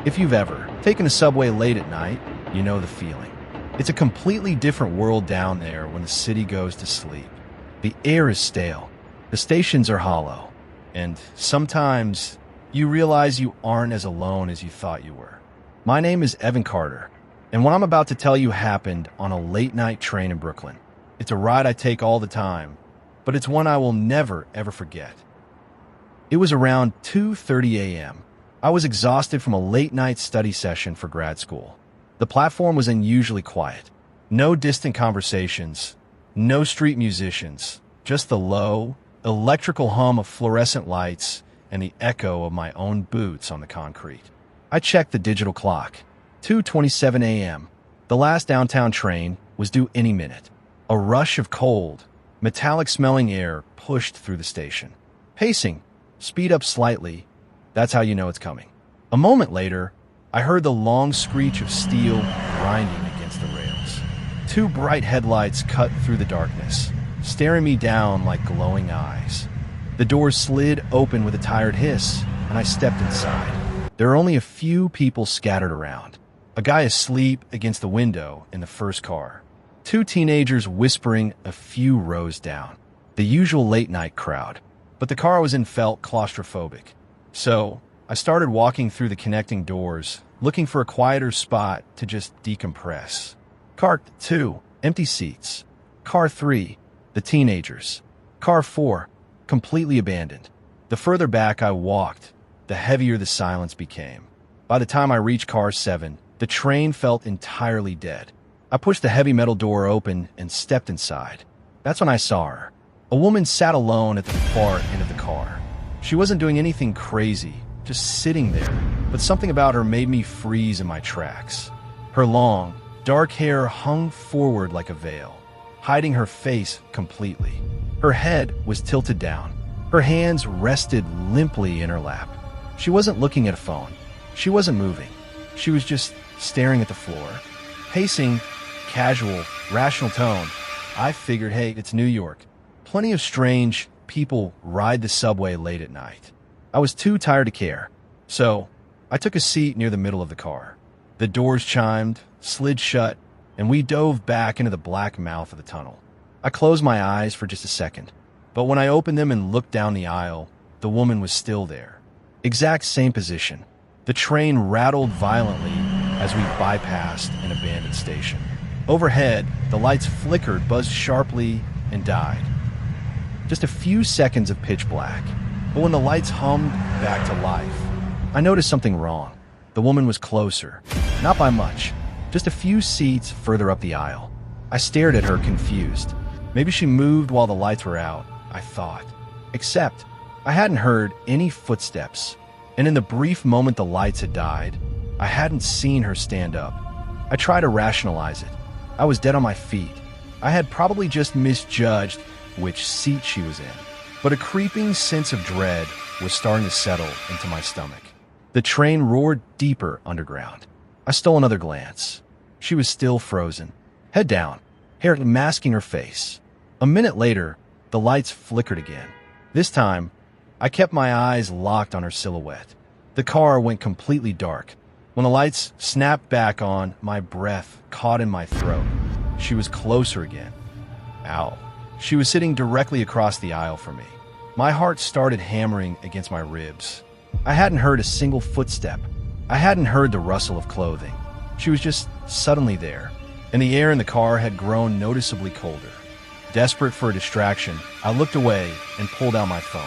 If you've ever taken a subway late at night, you know the feeling. It's a completely different world down there when the city goes to sleep. The air is stale, the stations are hollow, and sometimes you realize you aren't as alone as you thought you were. My name is Evan Carter, and what I'm about to tell you happened on a late-night train in Brooklyn. It's a ride I take all the time, but it's one I will never, ever forget. It was around 2:30 a.m. I was exhausted from a late-night study session for grad school. The platform was unusually quiet. No distant conversations, no street musicians, just the low, electrical hum of fluorescent lights and the echo of my own boots on the concrete. I checked the digital clock. 2:27 a.m. The last downtown train was due any minute. A rush of cold, metallic-smelling air pushed through the station. Pacing, speed up slightly. That's how you know it's coming. A moment later, I heard the long screech of steel grinding against the rails. Two bright headlights cut through the darkness, staring me down like glowing eyes. The doors slid open with a tired hiss, and I stepped inside. There are only a few people scattered around. A guy asleep against the window in the first car. Two teenagers whispering a few rows down. The usual late-night crowd. But the car I was in felt claustrophobic. So, I started walking through the connecting doors, looking for a quieter spot to just decompress. Car 2, empty seats. Car 3, the teenagers. Car 4, completely abandoned. The further back I walked, the heavier the silence became. By the time I reached Car 7, the train felt entirely dead. I pushed the heavy metal door open and stepped inside. That's when I saw her. A woman sat alone at the far end of the car. She wasn't doing anything crazy, just sitting there, but something about her made me freeze in my tracks. Her long, dark hair hung forward like a veil, hiding her face completely. Her head was tilted down. Her hands rested limply in her lap. She wasn't looking at a phone. She wasn't moving. She was just staring at the floor. Pacing, casual, rational tone. I figured, hey, it's New York. Plenty of strange people ride the subway late at night. I was too tired to care, so I took a seat near the middle of the car. The doors chimed, slid shut, and we dove back into the black mouth of the tunnel. I closed my eyes for just a second, but when I opened them and looked down the aisle, the woman was still there. Exact same position. The train rattled violently as we bypassed an abandoned station. Overhead, the lights flickered, buzzed sharply, and died. Just a few seconds of pitch black. But when the lights hummed back to life, I noticed something wrong. The woman was closer. Not by much. Just a few seats further up the aisle. I stared at her, confused. Maybe she moved while the lights were out, I thought. Except, I hadn't heard any footsteps. And in the brief moment the lights had died, I hadn't seen her stand up. I tried to rationalize it. I was dead on my feet. I had probably just misjudged which seat she was in. But a creeping sense of dread was starting to settle into my stomach. The train roared deeper underground. I stole another glance. She was still frozen, head down, hair masking her face. A minute later, the lights flickered again. This time, I kept my eyes locked on her silhouette. The car went completely dark. When the lights snapped back on, my breath caught in my throat. She was closer again. Ow. She was sitting directly across the aisle from me. My heart started hammering against my ribs. I hadn't heard a single footstep. I hadn't heard the rustle of clothing. She was just suddenly there, and the air in the car had grown noticeably colder. Desperate for a distraction, I looked away and pulled out my phone.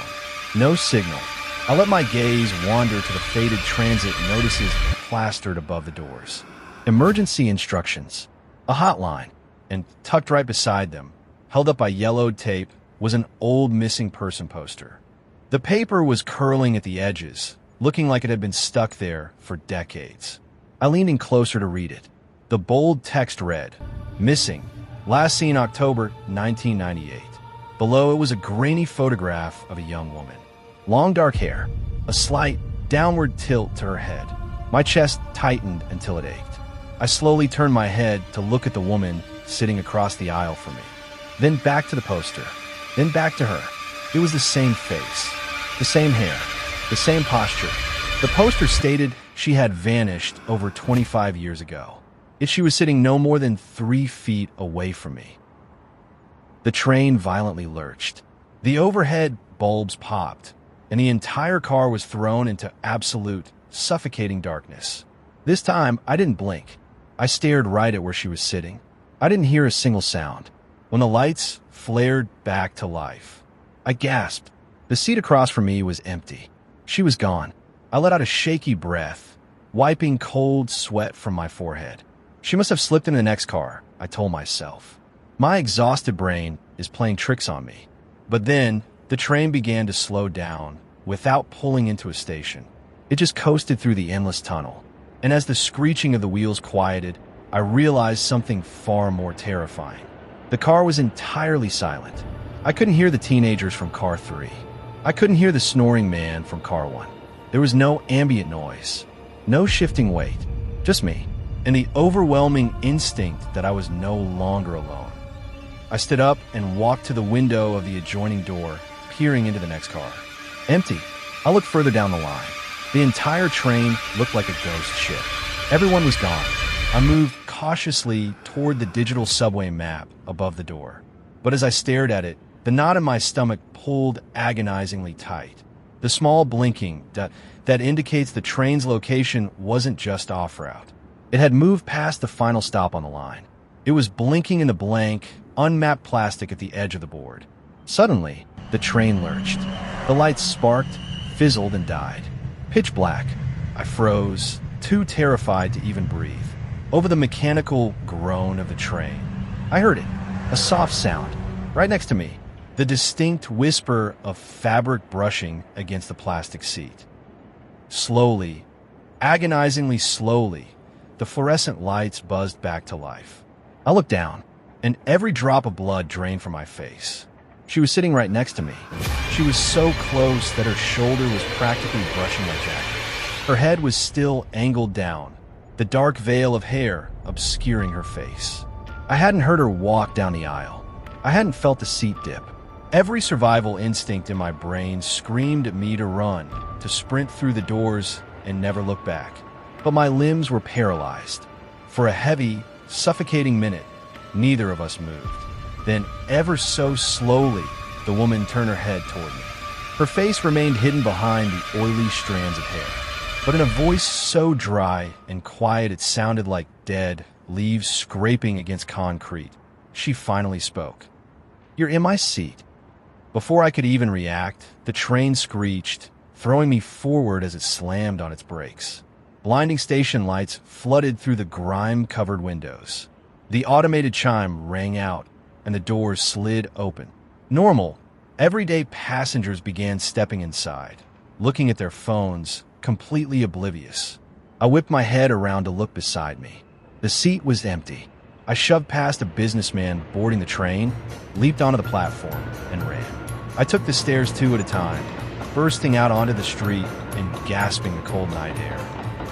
No signal. I let my gaze wander to the faded transit notices plastered above the doors. Emergency instructions. A hotline. And tucked right beside them, held up by yellowed tape, was an old missing person poster. The paper was curling at the edges, looking like it had been stuck there for decades. I leaned in closer to read it. The bold text read, "Missing. Last seen October 1998. Below it was a grainy photograph of a young woman. Long dark hair, a slight downward tilt to her head. My chest tightened until it ached. I slowly turned my head to look at the woman sitting across the aisle from me. Then back to the poster. Then back to her. It was the same face, the same hair, the same posture. The poster stated She had vanished over 25 years ago. Yet she was sitting no more than 3 feet away from me. The train violently lurched. The overhead bulbs popped, and the entire car was thrown into absolute, suffocating darkness. This time, I didn't blink. I stared right at where she was sitting. I didn't hear a single sound. When the lights flared back to life, I gasped. The seat across from me was empty. She was gone. I let out a shaky breath, wiping cold sweat from my forehead. She must have slipped in the next car, I told myself. My exhausted brain is playing tricks on me. But then, the train began to slow down without pulling into a station. It just coasted through the endless tunnel. And as the screeching of the wheels quieted, I realized something far more terrifying. The car was entirely silent. I couldn't hear the teenagers from car 3. I couldn't hear the snoring man from car 1. There was no ambient noise, no shifting weight, just me, and the overwhelming instinct that I was no longer alone. I stood up and walked to the window of the adjoining door, peering into the next car. Empty. I looked further down the line. The entire train looked like a ghost ship. Everyone was gone. I moved cautiously toward the digital subway map above the door. But as I stared at it, the knot in my stomach pulled agonizingly tight. The small blinking that indicates the train's location wasn't just off-route. It had moved past the final stop on the line. It was blinking in the blank, unmapped plastic at the edge of the board. Suddenly, the train lurched. The lights sparked, fizzled, and died. Pitch black. I froze, too terrified to even breathe. Over the mechanical groan of the train, I heard it, a soft sound, right next to me, the distinct whisper of fabric brushing against the plastic seat. Slowly, agonizingly slowly, the fluorescent lights buzzed back to life. I looked down, and every drop of blood drained from my face. She was sitting right next to me. She was so close that her shoulder was practically brushing my jacket. Her head was still angled down, the dark veil of hair obscuring her face. I hadn't heard her walk down the aisle. I hadn't felt the seat dip. Every survival instinct in my brain screamed at me to run, to sprint through the doors and never look back. But my limbs were paralyzed. For a heavy, suffocating minute, neither of us moved. Then, ever so slowly, the woman turned her head toward me. Her face remained hidden behind the oily strands of hair. But in a voice so dry and quiet it sounded like dead leaves scraping against concrete, she finally spoke. "You're in my seat." Before I could even react, the train screeched, throwing me forward as it slammed on its brakes. Blinding station lights flooded through the grime-covered windows. The automated chime rang out, and the doors slid open. Normal, everyday passengers began stepping inside, looking at their phones, completely oblivious. I whipped my head around to look beside me. The seat was empty. I shoved past a businessman boarding the train, leaped onto the platform, and ran. I took the stairs 2 at a time, bursting out onto the street and gasping the cold night air.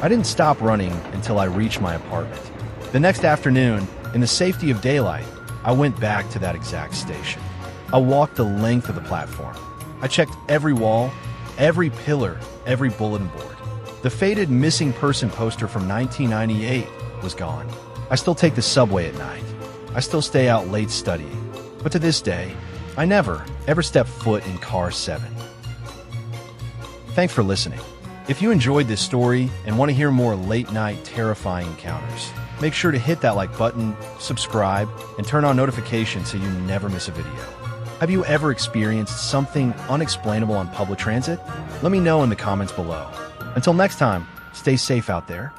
I didn't stop running until I reached my apartment. The next afternoon, in the safety of daylight, I went back to that exact station. I walked the length of the platform. I checked every wall, every pillar, every bulletin board. The faded missing person poster from 1998 was gone. I still take the subway at night. I still stay out late studying. But to this day, I never, ever step foot in car 7. Thanks for listening. If you enjoyed this story and want to hear more late-night terrifying encounters, make sure to hit that like button, subscribe, and turn on notifications so you never miss a video. Have you ever experienced something unexplainable on public transit? Let me know in the comments below. Until next time, stay safe out there.